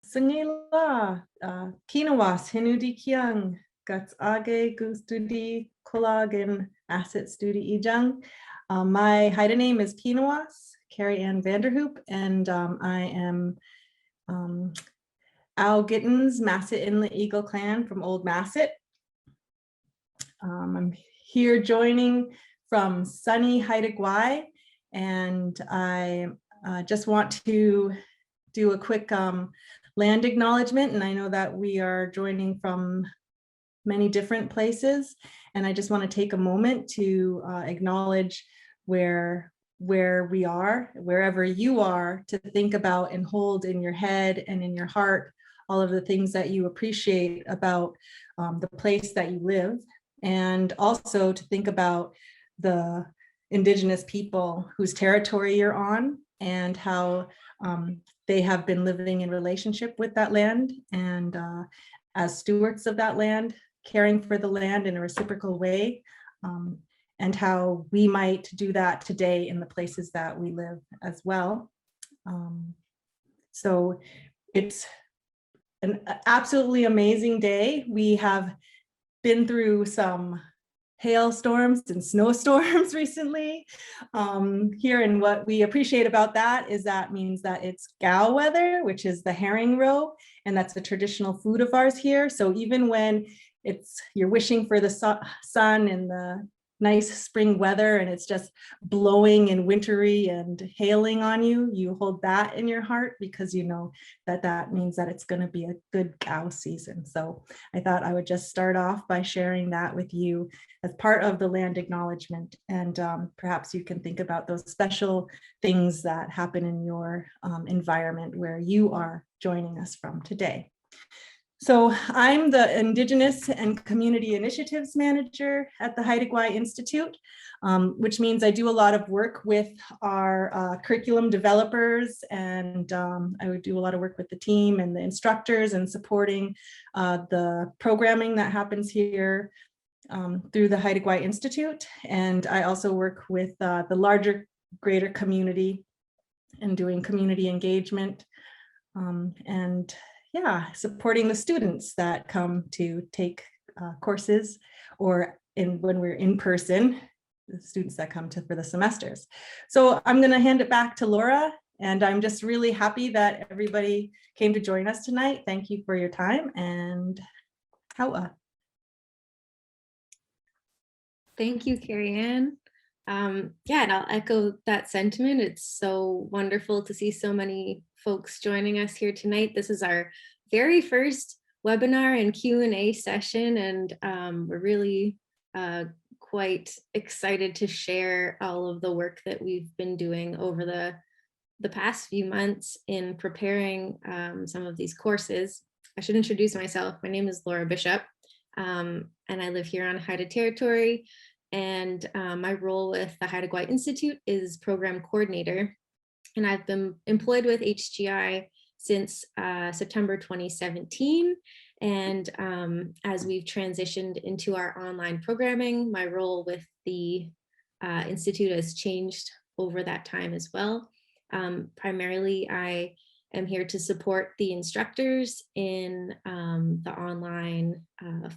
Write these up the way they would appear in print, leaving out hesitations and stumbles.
Singela, Kinawas, Hinudi Kiang, Guts Age, Gustudi, Collagen, Asset Studi Ijang. My Haida name is Kinawas, Carrie Ann Vanderhoop, and I am Ow Gittens, Masset Inlet Eagle Clan from Old Masset. I'm here joining from sunny Haida, Gwaii, and I just want to do a quick land acknowledgement, and I know that we are joining from many different places, and I just want to take a moment to acknowledge where we are, wherever you are, to think about and hold in your head and in your heart all of the things that you appreciate about the place that you live, and also to think about the Indigenous people whose territory you're on and how they have been living in relationship with that land, and as stewards of that land, caring for the land in a reciprocal way, and how we might do that today in the places that we live as well. So it's an absolutely amazing day. We have been through some hailstorms and snowstorms recently here, and what we appreciate about that is that means that it's gow weather, which is the herring roe, and that's a traditional food of ours here. So even when you're wishing for the sun and the nice spring weather and it's just blowing and wintry and hailing on you, you hold that in your heart because you know that that means that it's going to be a good gow season. So I thought I would just start off by sharing that with you as part of the land acknowledgement, and perhaps you can think about those special things that happen in your environment where you are joining us from today. So I'm the Indigenous and Community Initiatives Manager at the Haida Gwaii Institute, which means I do a lot of work with our curriculum developers, and I would do a lot of work with the team and the instructors and supporting the programming that happens here through the Haida Gwaii Institute. And I also work with the larger, greater community and doing community engagement and supporting the students that come to take courses, or when we're in person, the students that come for the semesters. So I'm going to hand it back to Laura, and I'm just really happy that everybody came to join us tonight. Thank you for your time, and Hawa. Thank you, Carrie Ann. And I'll echo that sentiment. It's so wonderful to see so many folks joining us here tonight. This is our very first webinar and Q&A session, and we're really quite excited to share all of the work that we've been doing over the past few months in preparing some of these courses. I should introduce myself. My name is Laura Bishop, and I live here on Haida territory. And my role with the Haida Gwaii Institute is program coordinator. And I've been employed with HGI since September 2017. And as we've transitioned into our online programming, my role with the Institute has changed over that time as well. Primarily, I am here to support the instructors in the online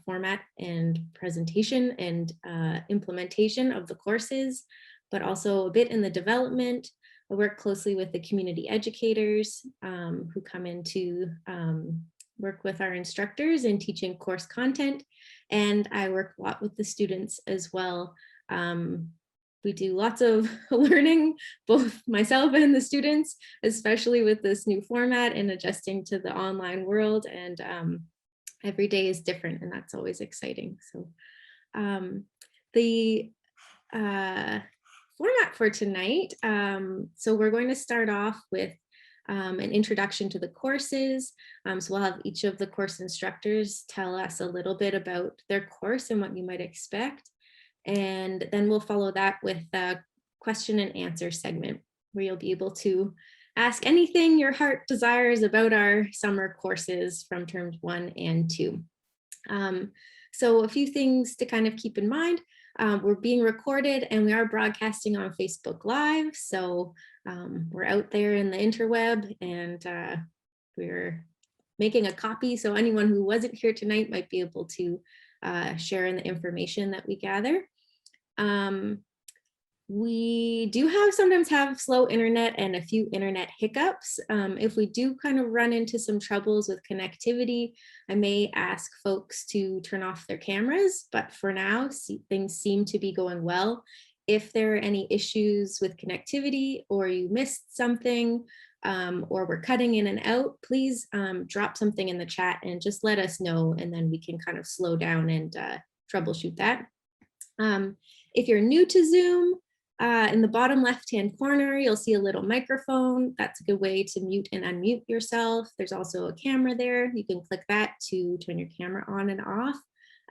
format and presentation and implementation of the courses, but also a bit in the development. I work closely with the community educators who come in to work with our instructors in teaching course content, and I work a lot with the students as well. We do lots of learning, both myself and the students, especially with this new format and adjusting to the online world. And every day is different, and that's always exciting. So the format for tonight, so we're going to start off with an introduction to the courses. So we'll have each of the course instructors tell us a little bit about their course and what you might expect. And then we'll follow that with a question and answer segment where you'll be able to ask anything your heart desires about our summer courses from terms 1 and 2. So a few things to kind of keep in mind. We're being recorded and we are broadcasting on Facebook Live. So we're out there in the interweb, and we're making a copy, so anyone who wasn't here tonight might be able to share in the information that we gather. We do sometimes have slow internet and a few internet hiccups. If we do kind of run into some troubles with connectivity, I may ask folks to turn off their cameras, but for now, things seem to be going well. If there are any issues with connectivity or you missed something or we're cutting in and out, please drop something in the chat and just let us know, and then we can kind of slow down and troubleshoot that. If you're new to Zoom, in the bottom left-hand corner, you'll see a little microphone. That's a good way to mute and unmute yourself. There's also a camera there. You can click that to turn your camera on and off.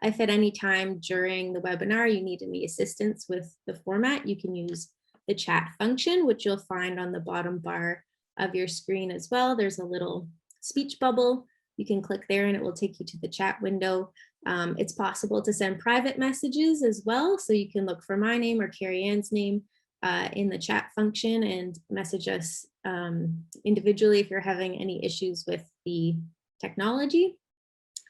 If at any time during the webinar you need any assistance with the format, you can use the chat function, which you'll find on the bottom bar of your screen as well. There's a little speech bubble. You can click there and it will take you to the chat window. It's possible to send private messages as well. So you can look for my name or Carrie Ann's name in the chat function and message us individually if you're having any issues with the technology.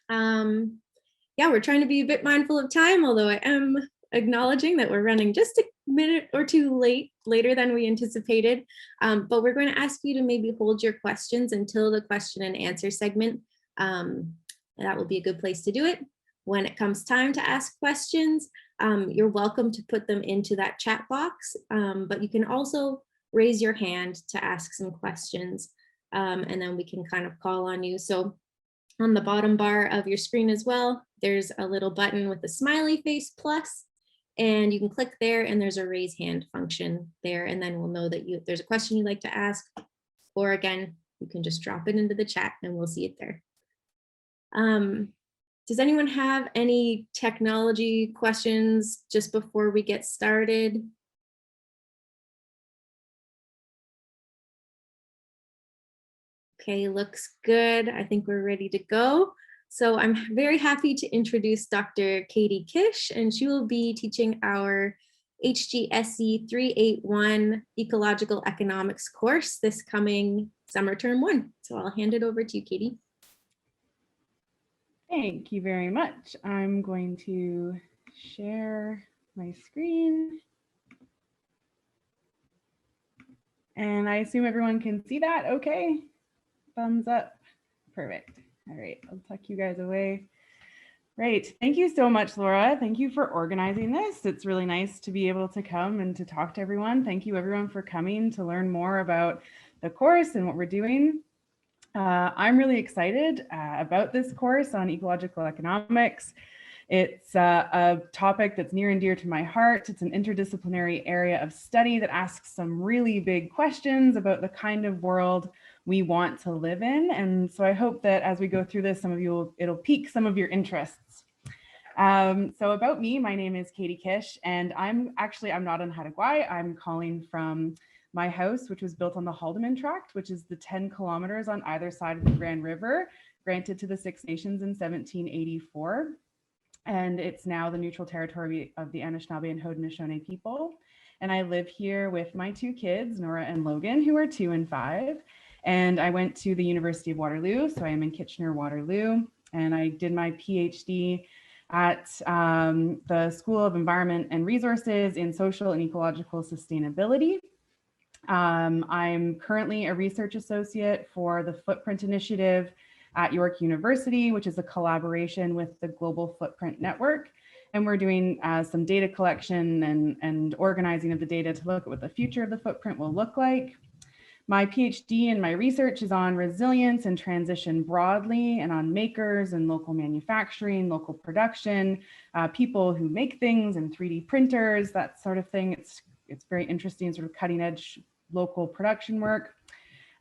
Yeah, we're trying to be a bit mindful of time, although I am acknowledging that we're running just a minute or two later than we anticipated. But we're going to ask you to maybe hold your questions until the question and answer segment. That will be a good place to do it. When it comes time to ask questions, you're welcome to put them into that chat box, but you can also raise your hand to ask some questions, and then we can kind of call on you. So on the bottom bar of your screen as well, there's a little button with a smiley face plus, and you can click there and there's a raise hand function there, and then we'll know that there's a question you'd like to ask, or again, you can just drop it into the chat and we'll see it there. Does anyone have any technology questions just before we get started? Okay, looks good. I think we're ready to go. So I'm very happy to introduce Dr. Katie Kish, and she will be teaching our HGSE 381 Ecological Economics course this coming summer term 1. So I'll hand it over to you, Katie. Thank you very much. I'm going to share my screen. And I assume everyone can see that okay? Thumbs up. Perfect. All right, I'll tuck you guys away. Great. Thank you so much, Laura. Thank you for organizing this. It's really nice to be able to come and to talk to everyone. Thank you everyone for coming to learn more about the course and what we're doing. I'm really excited about this course on ecological economics. It's a topic that's near and dear to my heart. It's an interdisciplinary area of study that asks some really big questions about the kind of world we want to live in. And so I hope that as we go through this, it'll pique some of your interests. So about me, my name is Katie Kish, and I'm not in Haida, Gwaii. I'm calling from my house, which was built on the Haldeman Tract, which is the 10 kilometers on either side of the Grand River, granted to the Six Nations in 1784. And it's now the neutral territory of the Anishinaabe and Haudenosaunee people. And I live here with my 2 kids, Nora and Logan, who are 2 and 5. And I went to the University of Waterloo, so I am in Kitchener-Waterloo. And I did my PhD at the School of Environment and Resources in Social and Ecological Sustainability. I'm currently a research associate for the Footprint Initiative at York University, which is a collaboration with the Global Footprint Network. And we're doing some data collection and organizing of the data to look at what the future of the footprint will look like. My PhD and my research is on resilience and transition broadly, and on makers and local manufacturing, local production, people who make things and 3D printers, that sort of thing. It's very interesting, sort of cutting edge local production work.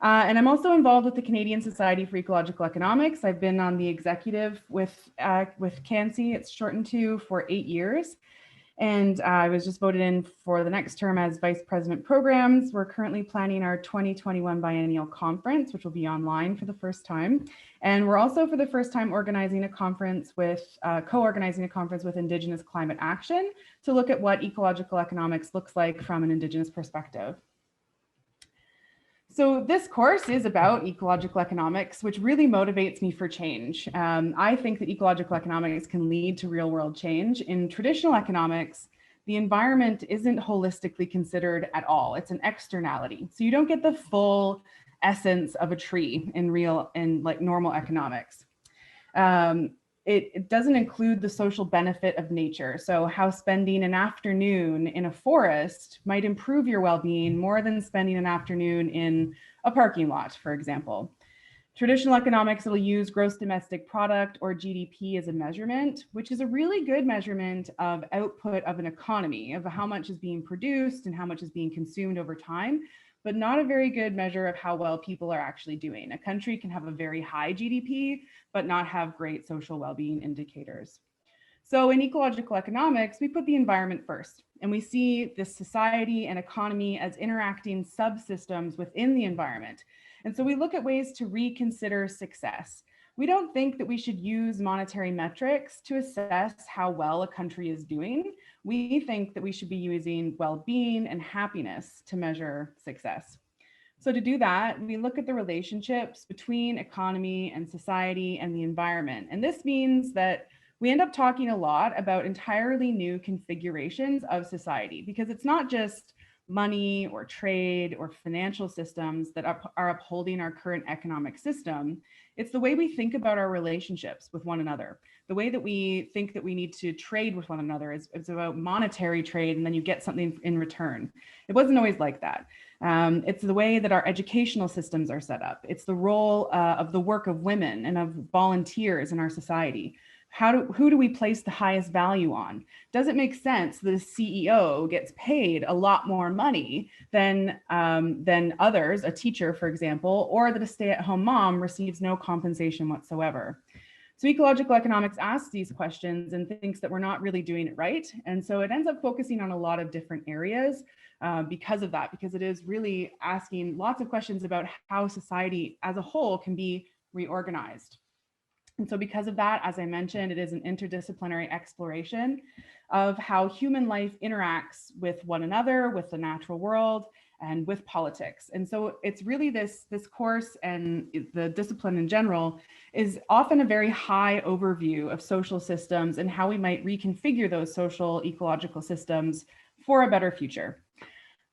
And I'm also involved with the Canadian Society for Ecological Economics. I've been on the executive with CANSE, it's shortened to, for 8 years. And I was just voted in for the next term as Vice President Programs. We're currently planning our 2021 biennial conference, which will be online for the first time. And we're also for the first time organizing a conference with, co-organizing a conference with Indigenous Climate Action to look at what ecological economics looks like from an Indigenous perspective. So this course is about ecological economics, which really motivates me for change. I think that ecological economics can lead to real world change. In traditional economics, the environment isn't holistically considered at all. It's an externality. So you don't get the full essence of a tree in like normal economics. It doesn't include the social benefit of nature. So how spending an afternoon in a forest might improve your well-being more than spending an afternoon in a parking lot, for example. Traditional economics will use gross domestic product or GDP as a measurement, which is a really good measurement of output of an economy, of how much is being produced and how much is being consumed over time, but not a very good measure of how well people are actually doing. A country can have a very high GDP, but not have great social well-being indicators. So in ecological economics, we put the environment first, and we see this society and economy as interacting subsystems within the environment. And so we look at ways to reconsider success. We don't think that we should use monetary metrics to assess how well a country is doing. We think that we should be using well-being and happiness to measure success. So to do that, we look at the relationships between economy and society and the environment. And this means that we end up talking a lot about entirely new configurations of society, because it's not just money or trade or financial systems that are upholding our current economic system. It's the way we think about our relationships with one another. The way that we think that we need to trade with one another is about monetary trade, and then you get something in return. It wasn't always like that. It's the way that our educational systems are set up. It's the role of the work of women and of volunteers in our society. Who do we place the highest value on? Does it make sense that a CEO gets paid a lot more money than others, a teacher, for example, or that a stay-at-home mom receives no compensation whatsoever? So ecological economics asks these questions and thinks that we're not really doing it right. And so it ends up focusing on a lot of different areas because of that, because it is really asking lots of questions about how society as a whole can be reorganized. And so because of that, as I mentioned, it is an interdisciplinary exploration of how human life interacts with one another, with the natural world, and with politics. And so it's really this course, and the discipline in general is often a very high overview of social systems and how we might reconfigure those social ecological systems for a better future.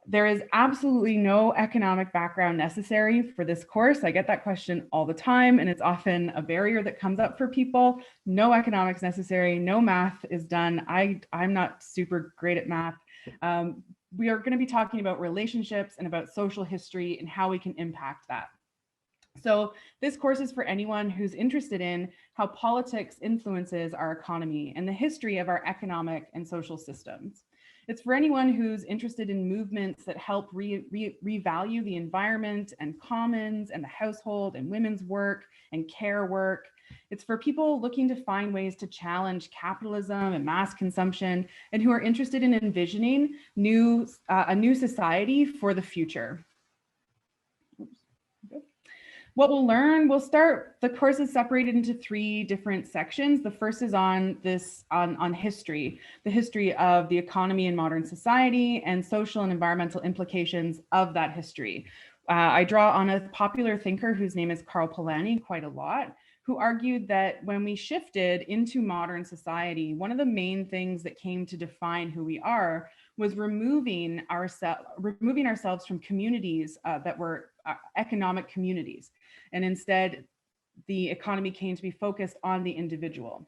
There is absolutely no economic background necessary for this course. I get that question all the time, and it's often a barrier that comes up for people. No economics necessary, no math is done. I'm not super great at math. We are going to be talking about relationships and about social history and how we can impact that. So this course is for anyone who's interested in how politics influences our economy and the history of our economic and social systems. It's for anyone who's interested in movements that help revalue the environment and commons and the household and women's work and care work. It's for people looking to find ways to challenge capitalism and mass consumption, and who are interested in envisioning a new society for the future. What we'll learn, the course is separated into 3 different sections. The first is on history, the history of the economy in modern society and social and environmental implications of that history. I draw on a popular thinker whose name is Karl Polanyi quite a lot, who argued that when we shifted into modern society, one of the main things that came to define who we are was removing ourselves from communities that were economic communities. And instead, the economy came to be focused on the individual.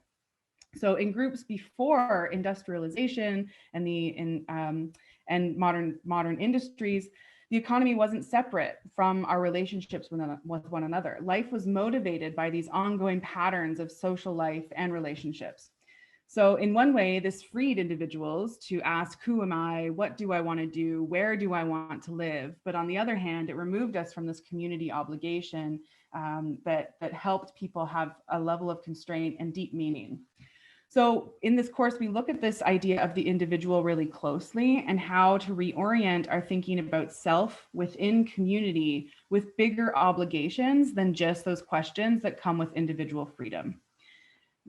So in groups before industrialization and modern industries, the economy wasn't separate from our relationships with one another. Life was motivated by these ongoing patterns of social life and relationships. So in one way, this freed individuals to ask, who am I? What do I want to do? Where do I want to live? But on the other hand, it removed us from this community obligation that helped people have a level of constraint and deep meaning. So in this course, we look at this idea of the individual really closely and how to reorient our thinking about self within community with bigger obligations than just those questions that come with individual freedom.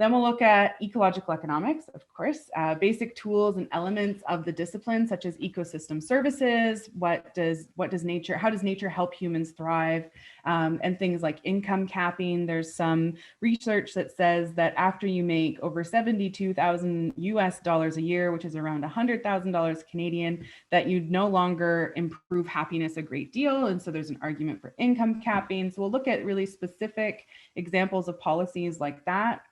Then we'll look at ecological economics, of course, basic tools and elements of the discipline, such as ecosystem services, how does nature help humans thrive, and things like income capping. There's some research that says that after you make over $72,000 US a year, which is around $100,000 Canadian, that you no longer improve happiness a great deal. And so there's an argument for income capping. So we'll look at really specific examples of policies like that,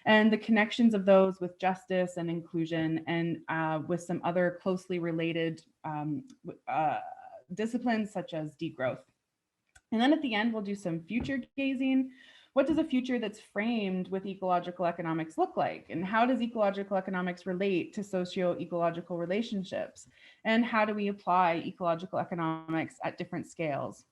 and the connections of those with justice and inclusion, and with some other closely related disciplines such as degrowth. And then at the end, we'll do some future gazing. What does a future that's framed with ecological economics look like? And how does ecological economics relate to socio-ecological relationships? And how do we apply ecological economics at different scales?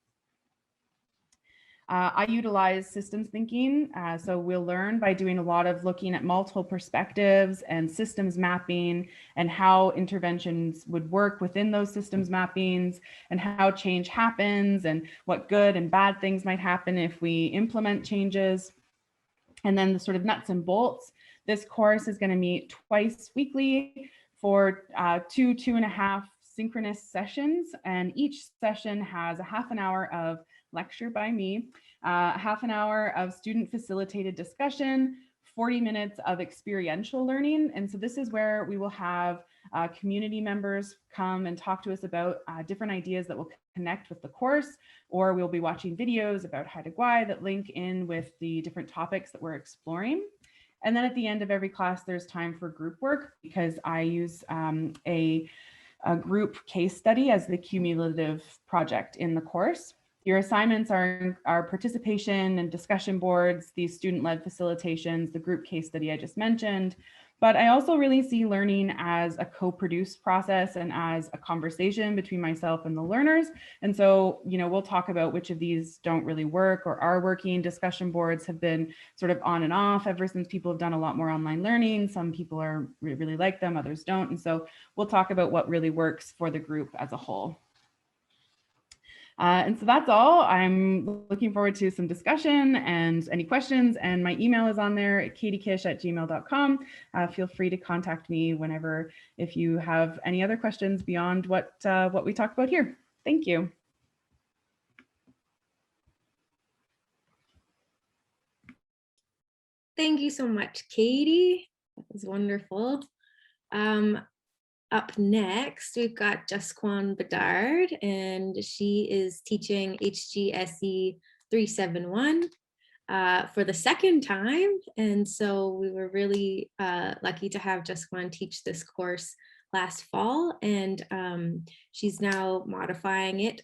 I utilize systems thinking. So we'll learn by doing a lot of looking at multiple perspectives and systems mapping, and how interventions would work within those systems mappings, and how change happens, and what good and bad things might happen if we implement changes. And then the sort of nuts and bolts. This course is going to meet twice weekly for 2.5 synchronous sessions. And each session has a half an hour of lecture by me, half an hour of student facilitated discussion, 40 minutes of experiential learning. And so this is where we will have community members come and talk to us about different ideas that will connect with the course, or we'll be watching videos about Haida Gwaii that link in with the different topics that we're exploring. And then at the end of every class, there's time for group work, because I use a group case study as the cumulative project in the course. Your assignments are participation and discussion boards, these student-led facilitations, the group case study I just mentioned. But I also really see learning as a co-produced process and as a conversation between myself and the learners. And so, we'll talk about which of these don't really work or are working. Discussion boards have been sort of on and off ever since people have done a lot more online learning. Some people really like them, others don't. And so we'll talk about what really works for the group as a whole. And so that's all. I'm looking forward to some discussion and any questions. And my email is on there at katiekish@gmail.com. Feel free to contact me whenever, if you have any other questions beyond what we talked about here. Thank you. Thank you so much, Katie. That was wonderful. Up next, we've got Jasquan Bedard, and she is teaching HGSE 371 for the second time. And so we were really lucky to have Jasquan teach this course last fall, and she's now modifying it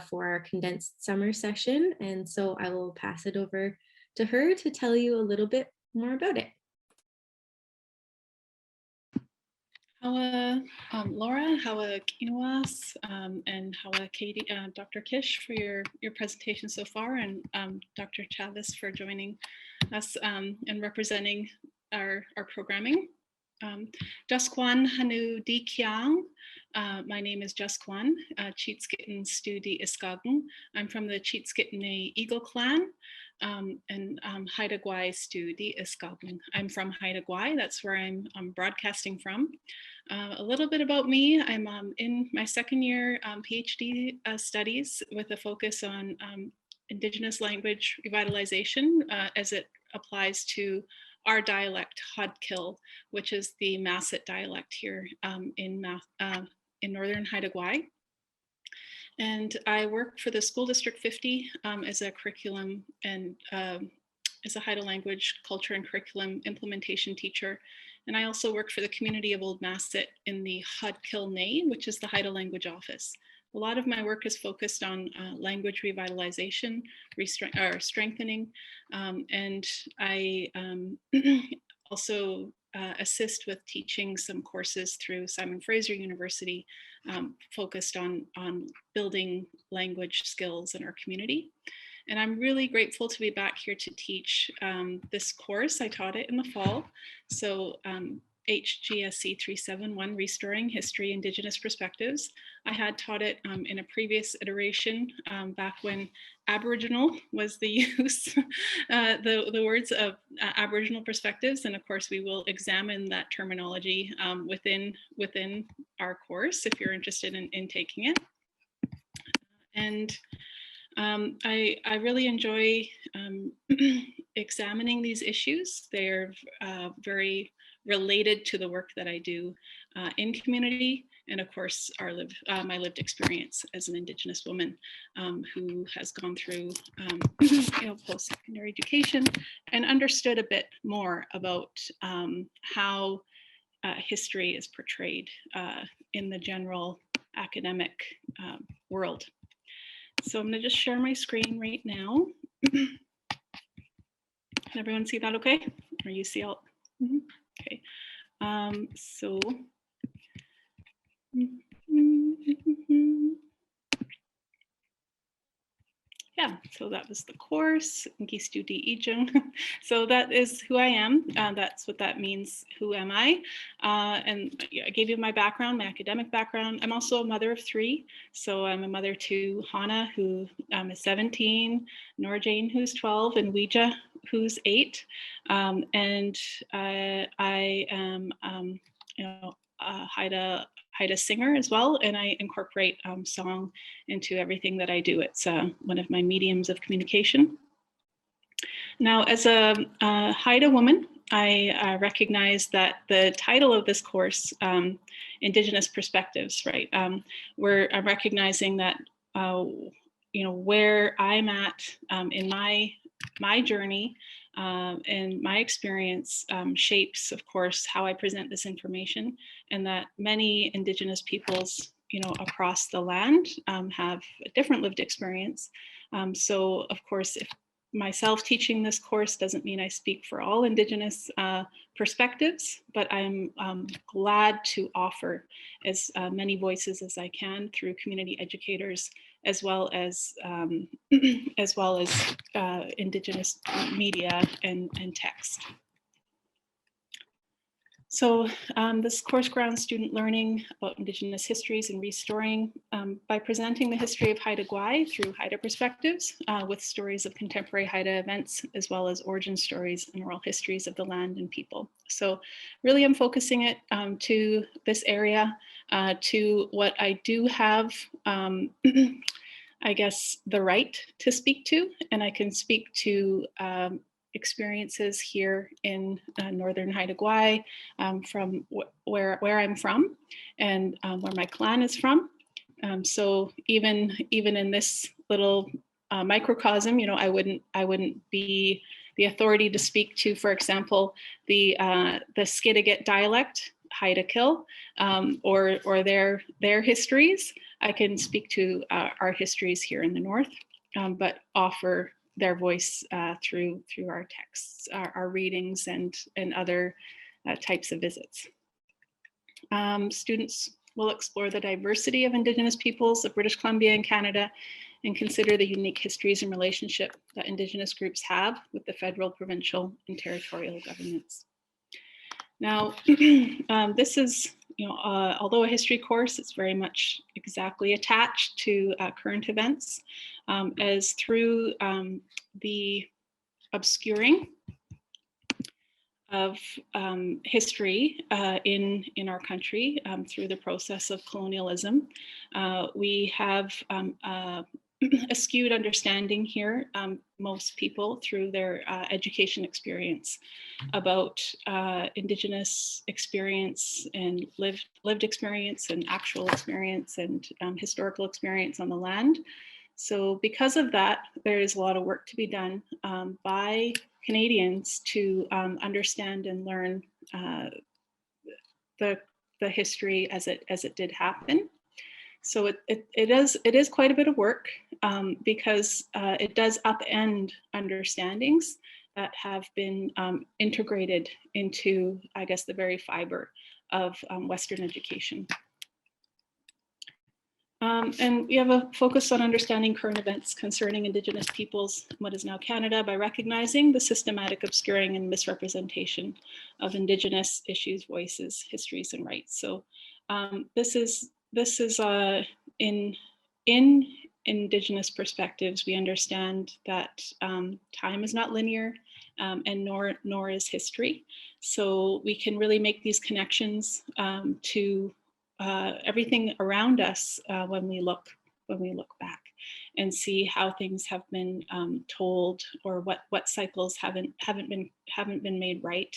for our condensed summer session. And so I will pass it over to her to tell you a little bit more about it. Hawa Laura, Hawa Kinuas, and Hawa Katie, Dr. Kish for your presentation so far, and Dr. Chavez for joining us and representing our programming. Jasquan Hanu Di Kiang. My name is Jasquan Cheatskitten Stu Di Iskagun. I'm from the Cheatskitten Eagle Clan. And Haida Gwaii Stu Di Iskagun. I'm from Haida Gwaii. That's where I'm broadcasting from. A little bit about me. I'm in my second year PhD studies with a focus on Indigenous language revitalization as it applies to our dialect, Hodkill, which is the Masset dialect here in northern Haida Gwaii. And I work for the School District 50 as a curriculum and as a Haida language, culture and curriculum implementation teacher. And I also work for the community of Old Masset in the Hodkill NAE, which is the Haida language office. A lot of my work is focused on language revitalization, strengthening, and I also assist with teaching some courses through Simon Fraser University focused on building language skills in our community. And I'm really grateful to be back here to teach this course. I taught it in the fall. So HGSC 371, Restoring History, Indigenous Perspectives. I had taught it in a previous iteration back when Aboriginal was the use, the words of Aboriginal perspectives. And of course, we will examine that terminology within our course if you're interested in taking it. And I really enjoy examining these issues. They're very related to the work that I do in community, and of course, my lived experience as an Indigenous woman who has gone through post-secondary education and understood a bit more about how history is portrayed in the general academic world. So I'm going to just share my screen right now. Can everyone see that okay? Or you see all? Mm-hmm. Okay. So. Yeah, so that was the course, Gistu Di Ijung. So that is who I am. That's what that means. Who am I? And I gave you my background, my academic background. I'm also a mother of 3. So I'm a mother to Hana, who is 17, Nora Jane, who's 12, and Ouija, who's 8. And I am, Haida singer as well, and I incorporate song into everything that I do. It's one of my mediums of communication. Now, as a Haida woman, I recognize that the title of this course, Indigenous Perspectives, right? Where I'm recognizing that where I'm at in my journey and my experience shapes, of course, how I present this information, and that many Indigenous peoples, across the land have a different lived experience. So, of course, if myself teaching this course doesn't mean I speak for all Indigenous perspectives, but I'm glad to offer as many voices as I can through community educators, as well as Indigenous media and text. So this course grounds student learning about Indigenous histories and restoring by presenting the history of Haida Gwaii through Haida perspectives with stories of contemporary Haida events, as well as origin stories and oral histories of the land and people. So really I'm focusing it to this area, to what I do have, I guess, the right to speak to, and I can speak to experiences here in northern Haida Gwaii from where I'm from and where my clan is from. So even in this little microcosm, I wouldn't be the authority to speak to, for example, the Skidegate dialect, Haida Kill, or their histories. I can speak to our histories here in the north, but offer their voice through our texts, our readings, and other types of visits. Students will explore the diversity of Indigenous peoples of British Columbia and Canada, and consider the unique histories and relationship that Indigenous groups have with the federal, provincial, and territorial governments. Now, this is, although a history course, it's very much exactly attached to current events, as through the obscuring of history in our country through the process of colonialism, we have a skewed understanding here, most people through their education experience about Indigenous experience and lived experience and actual experience and historical experience on the land. So because of that, there is a lot of work to be done by Canadians to understand and learn the history as it did happen. So it is quite a bit of work because it does upend understandings that have been integrated into, I guess, the very fiber of Western education. And we have a focus on understanding current events concerning Indigenous peoples in what is now Canada by recognizing the systematic obscuring and misrepresentation of Indigenous issues, voices, histories, and rights. So this is in Indigenous perspectives, we understand that time is not linear, and nor is history. So we can really make these connections to everything around us when we look back and see how things have been told, or what cycles haven't been made right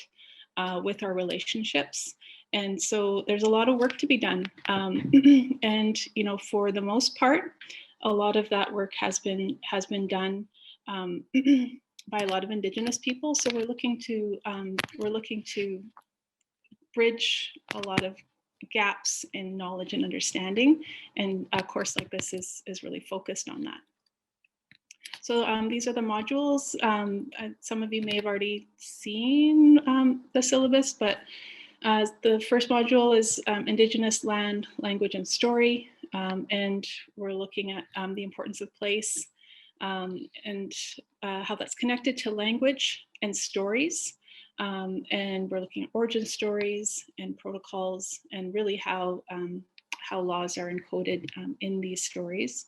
with our relationships. And so there's a lot of work to be done. And for the most part, a lot of that work has been done by a lot of Indigenous people. So we're looking to bridge a lot of gaps in knowledge and understanding, and a course like this is really focused on that. So these are the modules. Some of you may have already seen the syllabus, but the first module is Indigenous land, language, and story, and we're looking at the importance of place and how that's connected to language and stories. And we're looking at origin stories and protocols, and really how laws are encoded in these stories.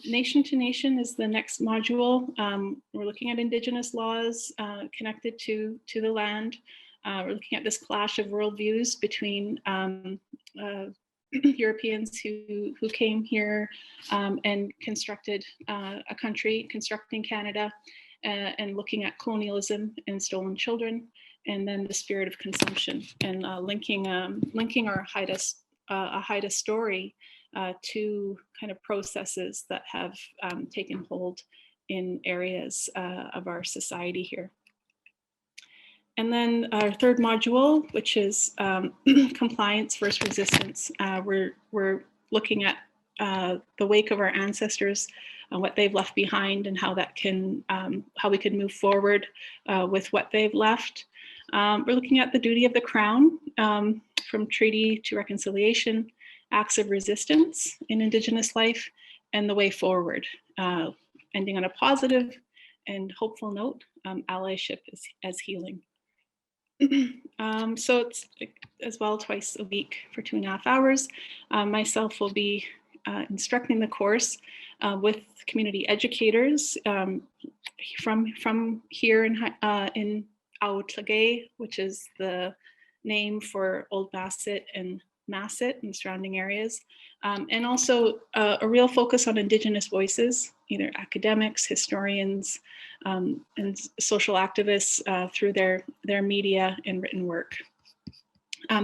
Nation to Nation is the next module. We're looking at Indigenous laws connected to the land. We're looking at this clash of worldviews between Europeans who came here and constructed a country, constructing Canada, and looking at colonialism and stolen children, and then the spirit of consumption, and linking our Haida story to kind of processes that have taken hold in areas of our society here. And then our third module, which is compliance versus resistance. We're looking at the wake of our ancestors, what they've left behind, and how that can, how we can move forward with what they've left. We're looking at the duty of the Crown, from treaty to reconciliation, acts of resistance in Indigenous life, and the way forward. Ending on a positive and hopeful note, allyship as healing. So it's as well twice a week for 2.5 hours. Myself will be instructing the course with community educators from here in Aotlagay, which is the name for Old Masset and Masset and surrounding areas, and also a real focus on Indigenous voices, either academics, historians, and social activists through their media and written work.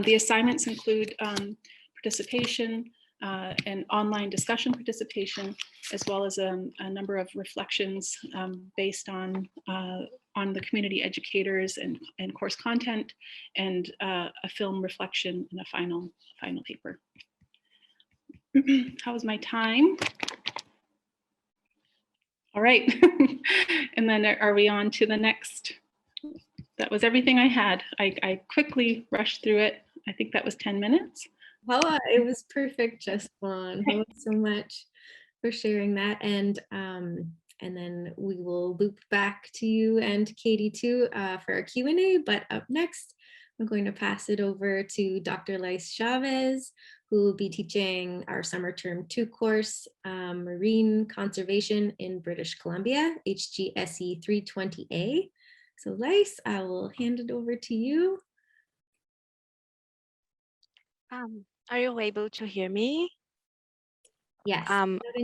The assignments include participation and online discussion participation, as well as a number of reflections based on the community educators and course content, and a film reflection and a final paper. How was my time? All right. And then are we on to the next? That was everything I had. I quickly rushed through it. I think that was 10 minutes. Well, it was perfect, Jess-Vaughn. Thank you so much for sharing that. And then we will loop back to you and Katie too for our Q&A. But up next, I'm going to pass it over to Dr. Lice Chavez, who will be teaching our summer term 2 course, Marine Conservation in British Columbia, HGSE 320A. So Lice, I will hand it over to you. Are you able to hear me? Yes.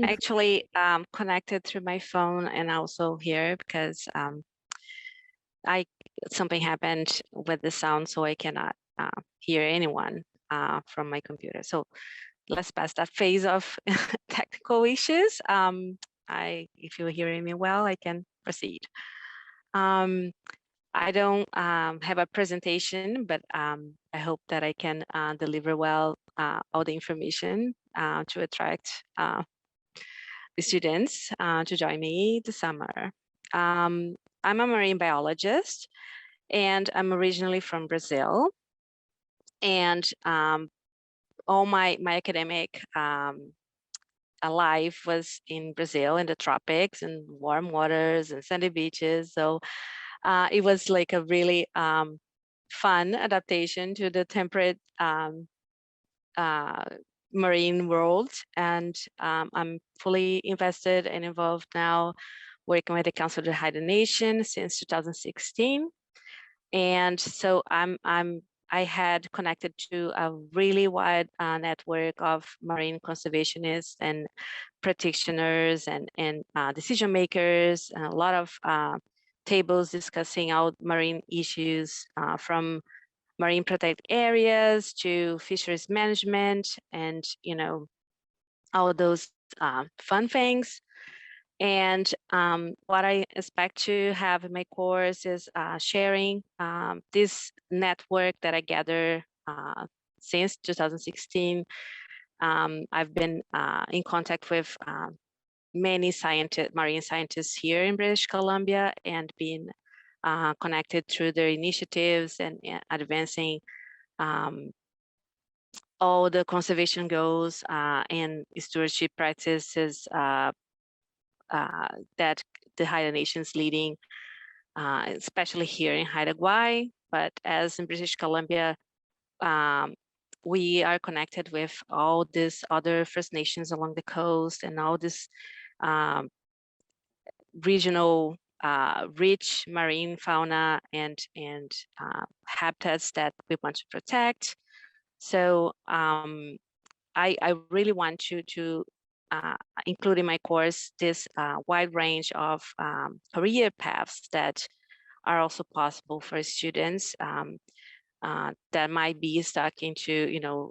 Actually connected through my phone and also here because something happened with the sound, so I cannot hear anyone from my computer. So let's pass that phase of technical issues. If you're hearing me well, I can proceed. I don't have a presentation, but I hope that I can deliver well all the information to attract the students to join me this summer. I'm a marine biologist, and I'm originally from Brazil. And all my academic life was in Brazil, in the tropics, and warm waters and sandy beaches. So it was like a really fun adaptation to the temperate marine world. And I'm fully invested and involved now, working with the Council of the Haida Nation since 2016. And so I had connected to a really wide network of marine conservationists and practitioners and decision makers, and a lot of tables discussing all marine issues, from marine protected areas to fisheries management, and all those fun things. And what I expect to have in my course is sharing this network that I gather since 2016. I've been in contact with many marine scientists here in British Columbia, and been connected through their initiatives and advancing all the conservation goals and stewardship practices that the Haida Nation's leading, especially here in Haida Gwaii, but as in British Columbia, we are connected with all these other First Nations along the coast, and all this regional rich marine fauna and habitats that we want to protect. So I really want to include in my course this wide range of career paths that are also possible for students that might be stuck into,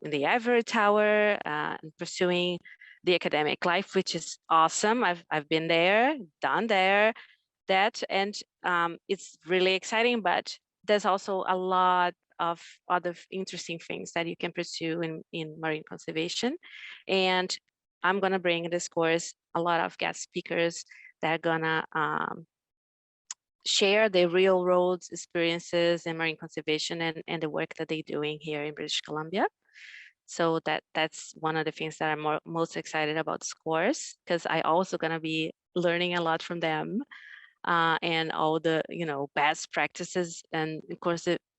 in the ivory tower, and pursuing the academic life, which is awesome. I've been there, done that, and it's really exciting, but there's also a lot of other interesting things that you can pursue in marine conservation. And I'm gonna bring in this course a lot of guest speakers that are gonna share their real world experiences in marine conservation and the work that they're doing here in British Columbia. So that's one of the things that I'm most excited about this course, because I also gonna be learning a lot from them, and all the best practices and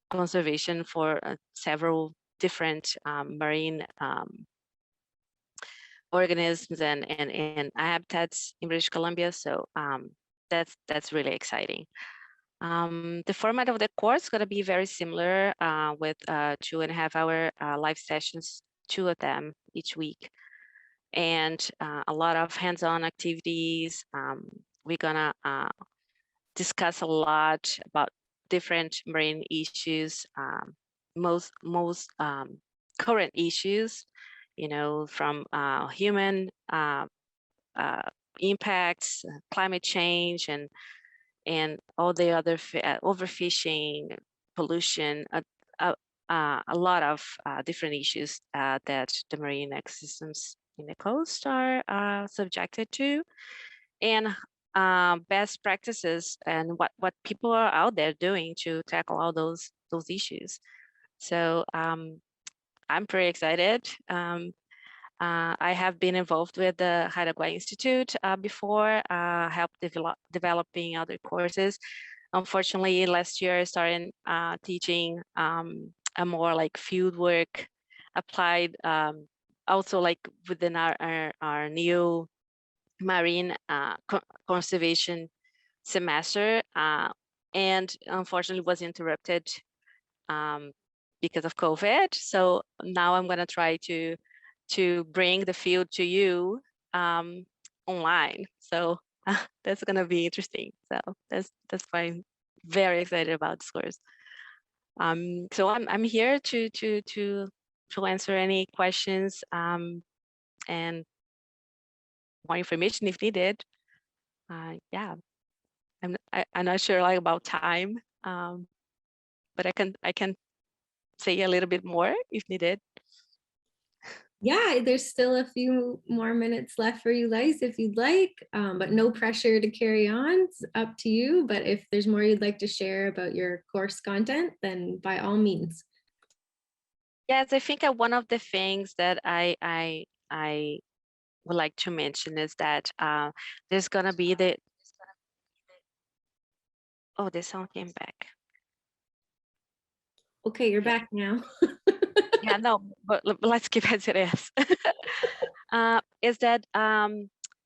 conservation for several different marine organisms and habitats in British Columbia. So that's really exciting. The format of the course is going to be very similar, with 2.5 hour live sessions, 2 of them each week, and a lot of hands-on activities. We're gonna discuss a lot about different marine issues, most current issues, from human impacts, climate change, and all the other overfishing, pollution, a lot of different issues that the marine ecosystems in the coast are subjected to, and best practices and what people are out there doing to tackle all those issues. So I'm pretty excited. I have been involved with the Haida Gwaii Institute before, helped developing other courses. Unfortunately, last year I started teaching a more like field work applied, also like within our new marine conservation semester, and unfortunately was interrupted because of COVID. So now I'm going to try to bring the field to you online. So that's going to be interesting. So that's why I'm very excited about this course. So I'm here to answer any questions and more information if needed. Yeah, I'm not sure like about time, but I can say a little bit more if needed. Yeah, there's still a few more minutes left for you guys if you'd like, but no pressure to carry on. It's up to you. But if there's more you'd like to share about your course content, then by all means. Yes, I think one of the things that I would like to mention is that there's gonna be the, oh, the sound came back. Okay, you're back now. Yeah, no, but let's keep it as it is. Is that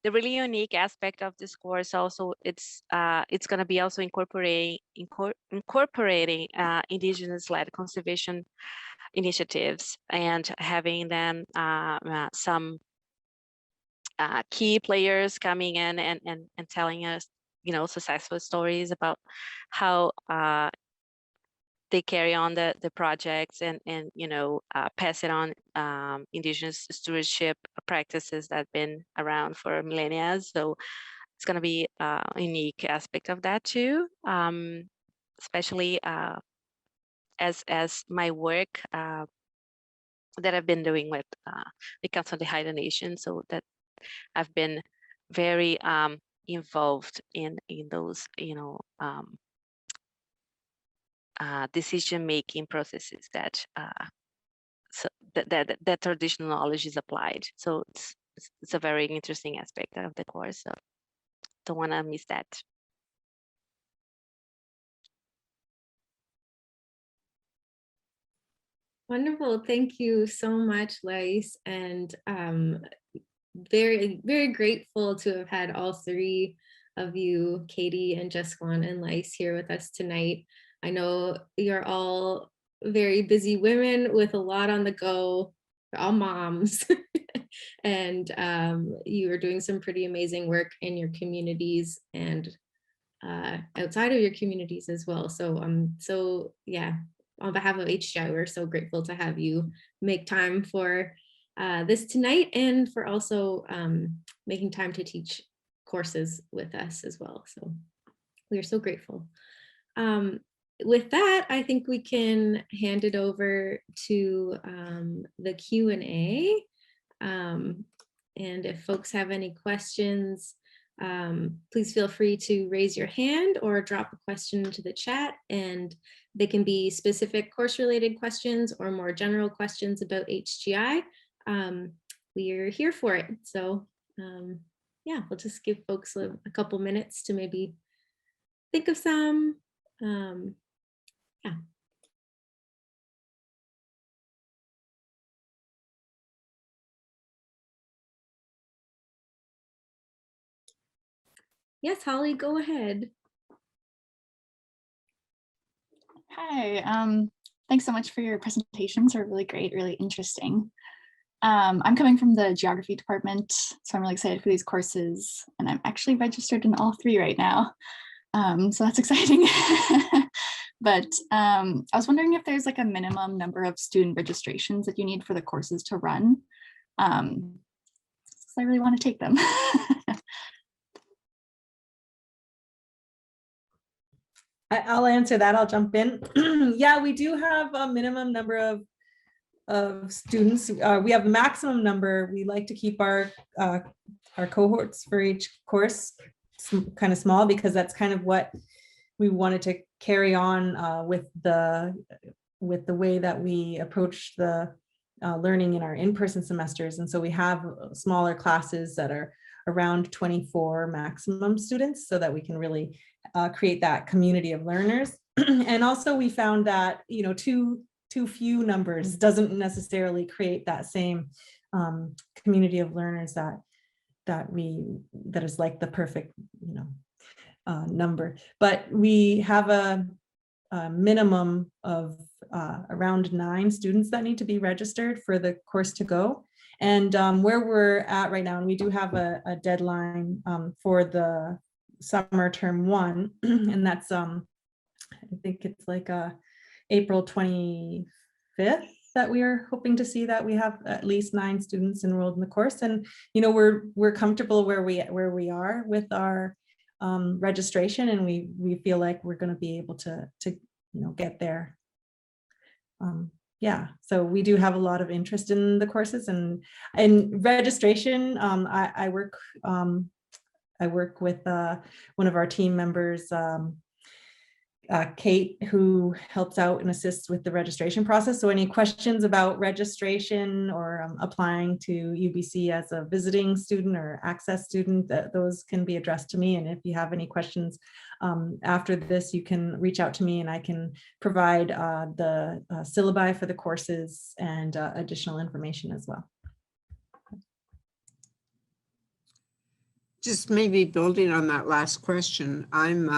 the really unique aspect of this course also, it's going to be also incorporating indigenous-led conservation initiatives and having them some key players coming in and telling us, you know, successful stories about how they carry on the projects and you know, pass it on indigenous stewardship practices that have been around for millennia. So it's going to be a unique aspect of that too, especially as my work that I've been doing with the Council of the Haida Nation, so that I've been very involved in those, you know, decision-making processes that so that traditional knowledge is applied. So it's a very interesting aspect of the course. So don't want to miss that. Wonderful. Thank you so much, Lais. And very, very grateful to have had all three of you, Katie and Jeswan and Lais, here with us tonight. I know you're all very busy women with a lot on the go. You're all moms. And you are doing some pretty amazing work in your communities and outside of your communities as well. So yeah, on behalf of HGI, we're so grateful to have you make time for this tonight and for also making time to teach courses with us as well. So we are so grateful. With that, I think we can hand it over to the Q&A. And if folks have any questions, please feel free to raise your hand or drop a question into the chat, and they can be specific course related questions or more general questions about HGI. We are here for it. So yeah, we'll just give folks a couple minutes to maybe think of some. Yeah. Yes, Holly, go ahead. Hi, thanks so much for your presentations. They're really great, really interesting. I'm coming from the geography department, so I'm really excited for these courses, and I'm actually registered in all three right now. So that's exciting. But I was wondering if there's like a minimum number of student registrations that you need for the courses to run. Because I really want to take them. I'll answer that. I'll jump in. Yeah, we do have a minimum number of students. We have a maximum number. We like to keep our cohorts for each course kind of small, because that's kind of what we wanted to carry on with the way that we approach the learning in our in-person semesters. And so we have smaller classes that are around 24 maximum students, so that we can really create that community of learners. And also we found that, you know, too few numbers doesn't necessarily create that same community of learners that is like the perfect, you know, number. But we have a minimum of around 9 students that need to be registered for the course to go. And where we're at right now, and we do have a deadline for the summer term 1, and that's I think it's like April 25th that we are hoping to see that we have at least 9 students enrolled in the course. And you know, we're comfortable where we are with our registration, and we feel like we're going to be able to you know, get there. Yeah, so we do have a lot of interest in the courses and registration. I work with one of our team members Kate, who helps out and assists with the registration process. So any questions about registration or applying to UBC as a visiting student or access student, those can be addressed to me. And if you have any questions after this, you can reach out to me and I can provide the syllabi for the courses and additional information as well. Just maybe building on that last question, I'm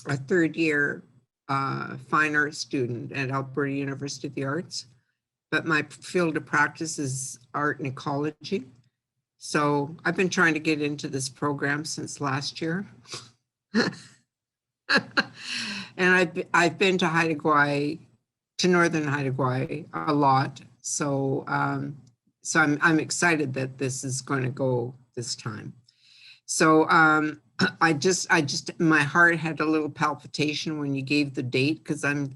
a third year fine arts student at Alberta University of the Arts, but my field of practice is art and ecology. So I've been trying to get into this program since last year. And I've been to Haida, Gwaii, to Northern Haida, Gwaii a lot. So so I'm excited that this is going to go this time. So I just, my heart had a little palpitation when you gave the date, because I'm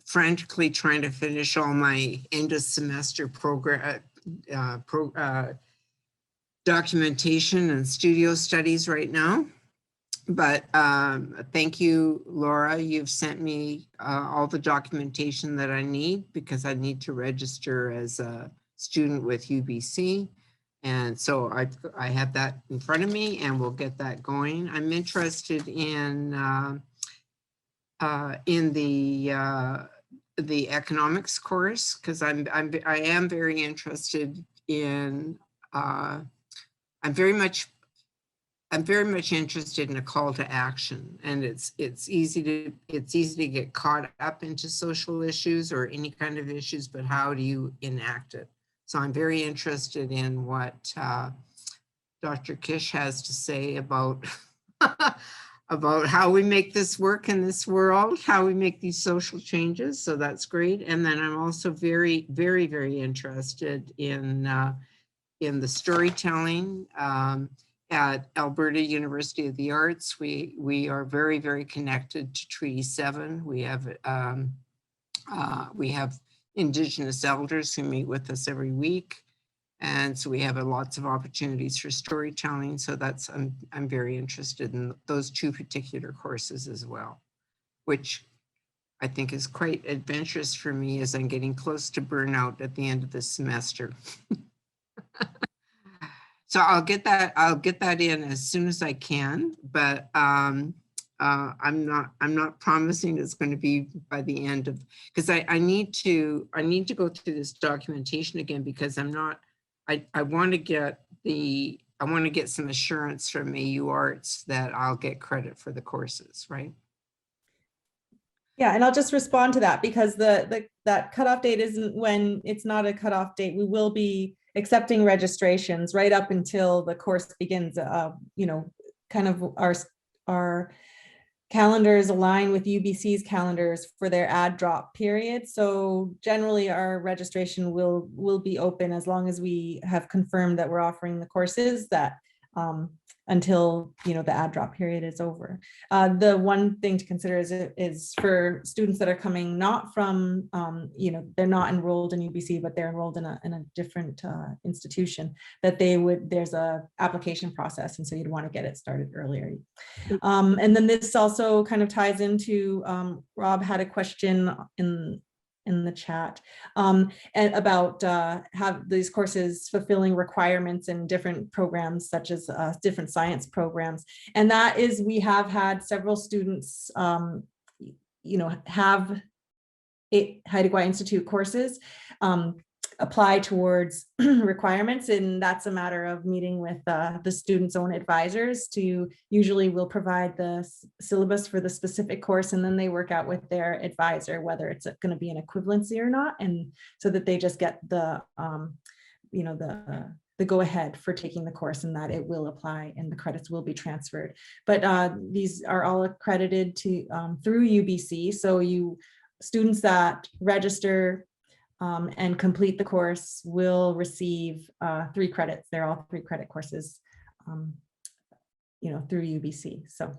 frantically trying to finish all my end of semester program, documentation and studio studies right now. But thank you, Laura. You've sent me all the documentation that I need, because I need to register as a student with UBC. And so I have that in front of me and we'll get that going. I'm interested in the economics course, because I am very interested in, I'm very much interested in a call to action, and it's easy to get caught up into social issues or any kind of issues, but how do you enact it? So I'm very interested in what Dr. Kish has to say about about how we make this work in this world, how we make these social changes. So that's great. And then I'm also very, very, very interested in the storytelling at Alberta University of the Arts. We are very, very connected to Treaty 7. We have Indigenous elders who meet with us every week. And so we have lots of opportunities for storytelling. So that's, I'm very interested in those two particular courses as well, which I think is quite adventurous for me as I'm getting close to burnout at the end of this semester. So I'll get that in as soon as I can, but I'm not promising it's going to be by the end of, because I need to go through this documentation again, because I want to get some assurance from AU Arts that I'll get credit for the courses, right? Yeah, and I'll just respond to that, because that cutoff date isn't, when it's not a cutoff date, we will be accepting registrations right up until the course begins. You know, kind of our calendars align with UBC's calendars for their add drop period. So generally our registration will be open as long as we have confirmed that we're offering the courses, that until, you know, the add drop period is over. The one thing to consider is for students that are coming not from, you know, they're not enrolled in UBC, but they're enrolled in a different institution, that there's a application process. And so you'd want to get it started earlier. And then this also kind of ties into, Rob had a question in the chat and about have these courses fulfilling requirements in different programs, such as different science programs. And that is, we have had several students, you know, have Haida Gwaii Institute courses apply towards requirements, and that's a matter of meeting with the students' own advisors. Usually we'll provide the syllabus for the specific course, and then they work out with their advisor whether it's going to be an equivalency or not, and so that they just get the you know, the go ahead for taking the course, and that it will apply and the credits will be transferred. But these are all accredited to through UBC. So students that register and complete the course will receive 3 credits. They're all 3 credit courses, you know, through UBC. So,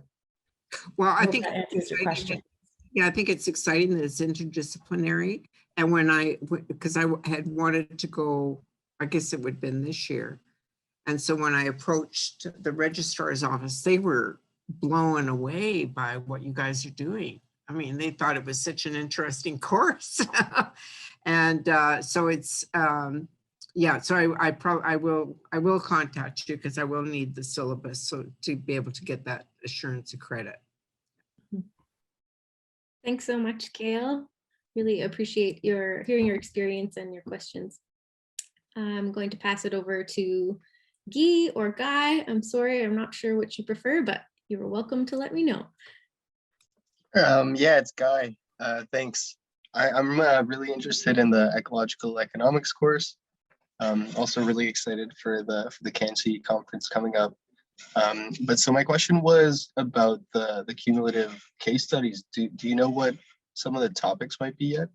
well, I think that answers your question. Yeah, I think it's exciting that it's interdisciplinary. And because I had wanted to go, I guess it would have been this year. And so when I approached the registrar's office, they were blown away by what you guys are doing. I mean, they thought it was such an interesting course. And so it's, yeah, so I will contact you because I will need the syllabus so to be able to get that assurance of credit. Thanks so much, Gail. Really appreciate hearing your experience and your questions. I'm going to pass it over to Guy or Guy. I'm sorry, I'm not sure what you prefer, but you're welcome to let me know. Yeah, it's Guy. Thanks. I'm really interested in the ecological economics course. Also really excited for the CANSI conference coming up. But so my question was about the cumulative case studies. Do you know what some of the topics might be yet?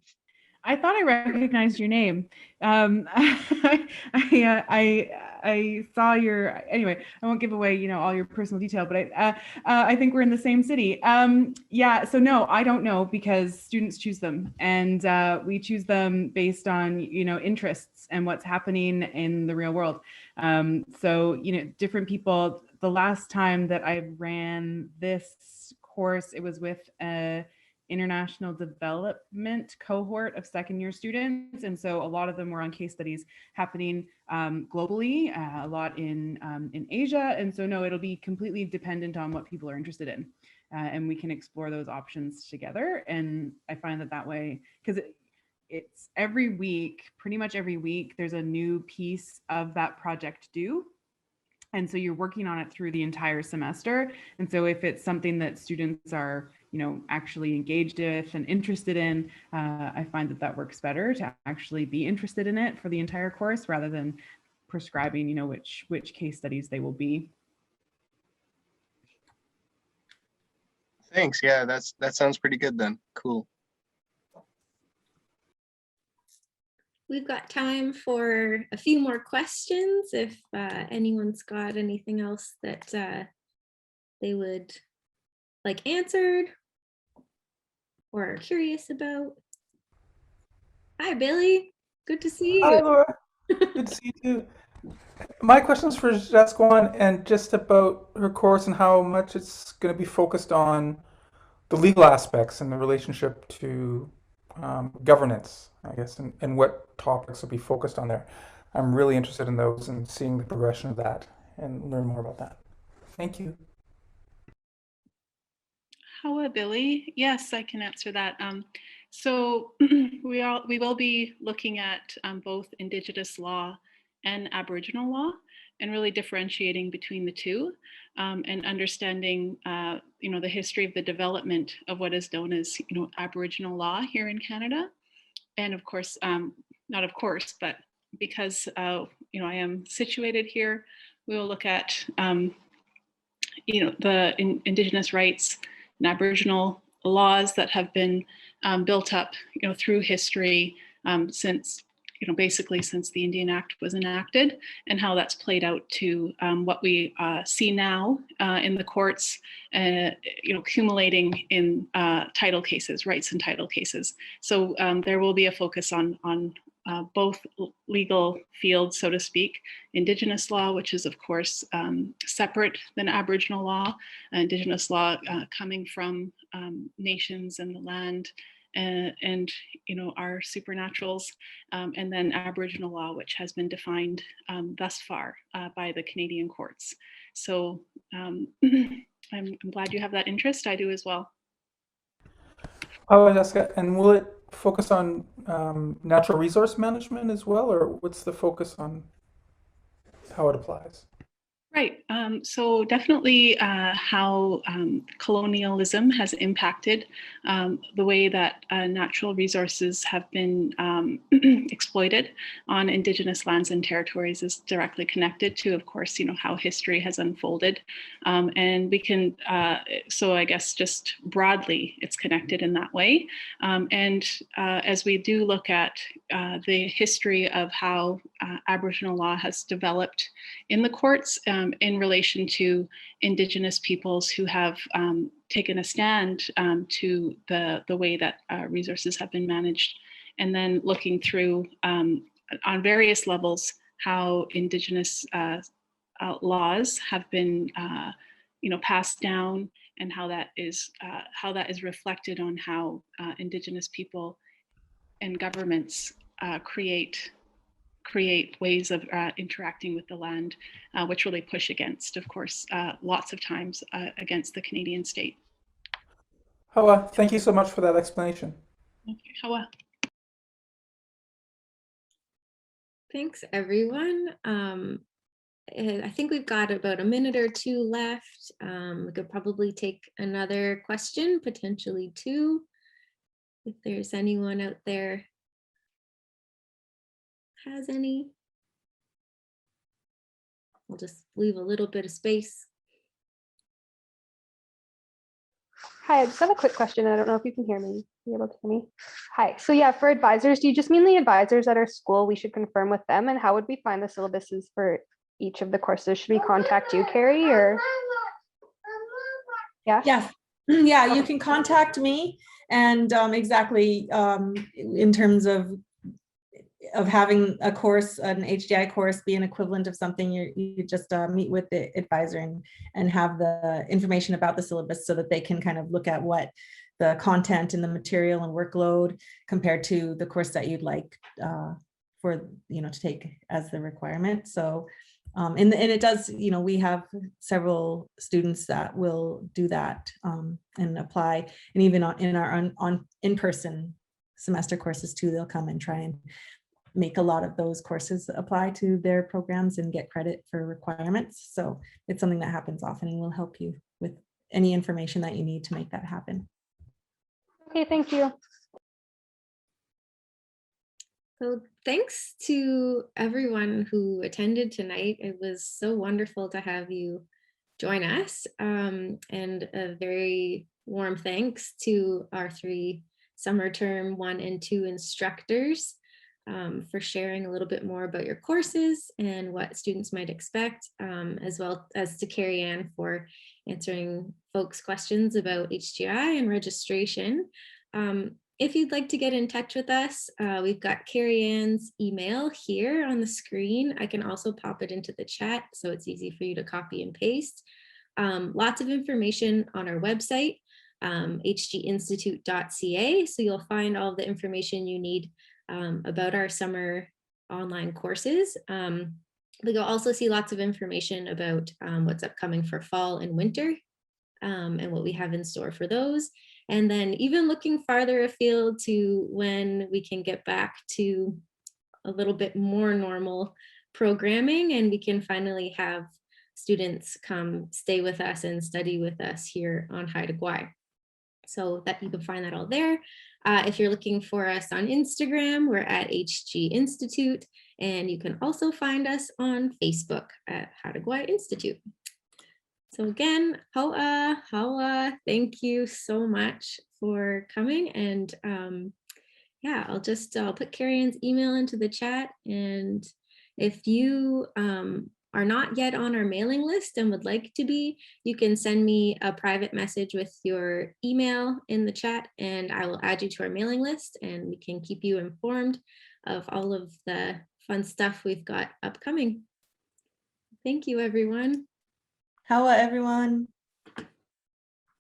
I thought I recognized your name. I saw your, anyway, I won't give away, all your personal detail, but I think we're in the same city. Yeah, so no, I don't know because students choose them and we choose them based on, interests and what's happening in the real world. So, different people, the last time that I ran this course, it was with international development cohort of second-year students, and so a lot of them were on case studies happening globally, a lot in Asia, and so no, it'll be completely dependent on what people are interested in, and we can explore those options together. And I find that way because it's every week, pretty much every week, there's a new piece of that project due. And so you're working on it through the entire semester. And so if it's something that students are, actually engaged with and interested in, I find that works better to actually be interested in it for the entire course rather than prescribing, which case studies they will be. Thanks. Yeah, that sounds pretty good then. Cool. We've got time for a few more questions if anyone's got anything else that they would like answered or are curious about. Hi, Billy. Good to see you. Hi, Laura. Good to see you too. My question is for Jasquan and just about her course and how much it's going to be focused on the legal aspects and the relationship to governance, I guess, and what topics will be focused on there. I'm really interested in those and seeing the progression of that and learn more about that. Thank you. How Billy? Yes, I can answer that. So we will be looking at both Indigenous law and Aboriginal law, and really differentiating between the two, and understanding, the history of the development of what is known as, Aboriginal law here in Canada, and of course, not of course, but because I am situated here, we will look at the Indigenous rights and Aboriginal laws that have been built up, through history since, basically since the Indian Act was enacted, and how that's played out to what we see now in the courts, accumulating in title cases, rights and title cases. So there will be a focus on both legal fields, so to speak, Indigenous law, which is of course separate than Aboriginal law, Indigenous law coming from nations and the land and our supernaturals, and then Aboriginal law, which has been defined thus far by the Canadian courts. So I'm glad you have that interest. I do as well. Oh, Jessica, and will it focus on natural resource management as well, or what's the focus on how it applies? Right. So definitely how colonialism has impacted the way that natural resources have been exploited on Indigenous lands and territories is directly connected to, of course, how history has unfolded. And we can, so I guess just broadly, it's connected in that way. And as we do look at the history of how Aboriginal law has developed in the courts, in relation to Indigenous peoples who have taken a stand to the way that resources have been managed, and then looking through on various levels how Indigenous laws have been passed down, and how that is reflected on how Indigenous people and governments create ways of interacting with the land, which really push against, of course, lots of times against the Canadian state. Hawa, thank you so much for that explanation. Okay, Hawa. Thanks, everyone. I think we've got about a minute or two left. We could probably take another question, potentially two, if there's anyone out there has any. We'll just leave a little bit of space. Hi, I just have a quick question. I don't know if you can hear me. Are you able to hear me? Hi. So yeah, for advisors, do you just mean the advisors at our school? We should confirm with them. And how would we find the syllabuses for each of the courses? Should we contact you, Carrie, or? Yeah. Yes. Yeah, you can contact me, and exactly in terms of having a course, an HDI course, be an equivalent of something, you just meet with the advisor and have the information about the syllabus so that they can kind of look at what the content and the material and workload compared to the course that you'd like for, to take as the requirement. So, and it does, we have several students that will do that and apply, and even in our in-person semester courses too, they'll come and try and make a lot of those courses apply to their programs and get credit for requirements. So it's something that happens often, and we'll help you with any information that you need to make that happen. Okay, thank you. So thanks to everyone who attended tonight. It was so wonderful to have you join us. And a very warm thanks to our 3 summer term 1 and 2 instructors for sharing a little bit more about your courses and what students might expect, as well as to Carrie Ann for answering folks' questions about HGI and registration. If you'd like to get in touch with us, we've got Carrie Ann's email here on the screen. I can also pop it into the chat so it's easy for you to copy and paste. Lots of information on our website, hginstitute.ca. So you'll find all the information you need about our summer online courses. But you'll also see lots of information about what's upcoming for fall and winter and what we have in store for those. And then even looking farther afield to when we can get back to a little bit more normal programming and we can finally have students come stay with us and study with us here on Haida Gwaii. So that you can find that all there. If you're looking for us on Instagram, we're at HG Institute, and you can also find us on Facebook at Haida Gwaii Institute. So again, Hawa, thank you so much for coming. And yeah, I'll put Carrie Ann's email into the chat. And if you are not yet on our mailing list and would like to be, you can send me a private message with your email in the chat and I will add you to our mailing list and we can keep you informed of all of the fun stuff we've got upcoming. Thank you, everyone. Hawa, everyone.